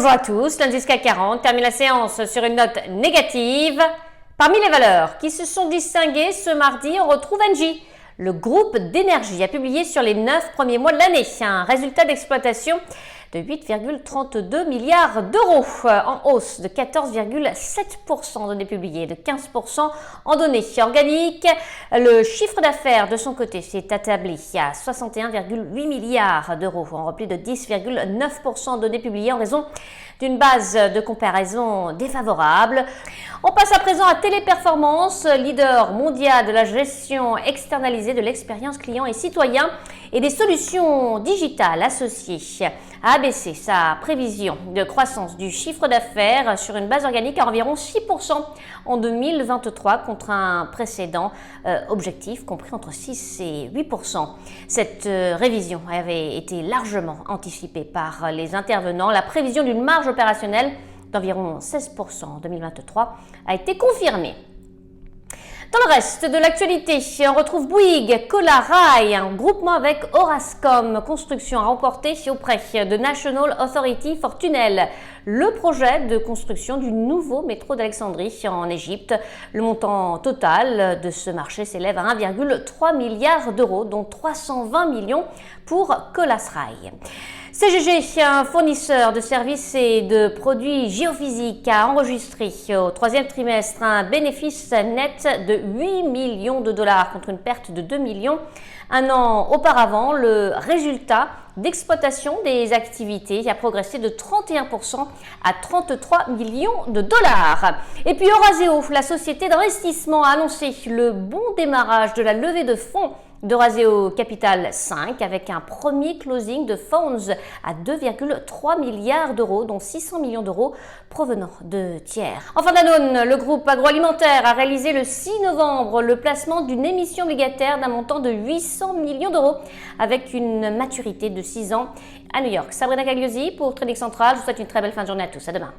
Bonjour à tous, l'indice CAC 40 termine la séance sur une note négative. Parmi les valeurs qui se sont distinguées ce mardi, on retrouve Engie. Le groupe d'énergie a publié sur les 9 premiers mois de l'année un résultat d'exploitation de 8,32 milliards d'euros, en hausse de 14,7% données publiées, de 15% en données organiques. Le chiffre d'affaires de son côté s'est établi à 61,8 milliards d'euros, en repli de 10,9% données publiées en raison d'une base de comparaison défavorable. On passe à présent à Téléperformance, leader mondial de la gestion externalisée de l'expérience client et citoyen et des solutions digitales associées, a abaissé sa prévision de croissance du chiffre d'affaires sur une base organique à environ 6% en 2023 contre un précédent objectif compris entre 6 et 8%. Cette révision avait été largement anticipée par les intervenants. La prévision d'une marge opérationnelle d'environ 16% en 2023 a été confirmée. Dans le reste de l'actualité, on retrouve Bouygues, Colas Rail, un groupement avec Orascom Construction a remporté auprès de National Authority for Tunnel le projet de construction du nouveau métro d'Alexandrie en Égypte. Le montant total de ce marché s'élève à 1,3 milliard d'euros, dont 320 millions pour Colas Rail. CGG, un fournisseur de services et de produits géophysiques, a enregistré au troisième trimestre un bénéfice net de 8 millions de dollars contre une perte de 2 millions un an auparavant. Le résultat d'exploitation des activités a progressé de 31% à 33 millions de dollars. Et puis Eurazeo, la société d'investissement, a annoncé le bon démarrage de la levée de fonds d'Eurazeo Capital 5 avec un premier closing de funds à 2,3 milliards d'euros, dont 600 millions d'euros provenant de tiers. Enfin, Danone, le groupe agroalimentaire, a réalisé le 6 novembre le placement d'une émission obligataire d'un montant de 800 millions d'euros avec une maturité de 6 ans à New York. Sabrina Cagliosi pour Trading Central. Je vous souhaite une très belle fin de journée à tous. À demain.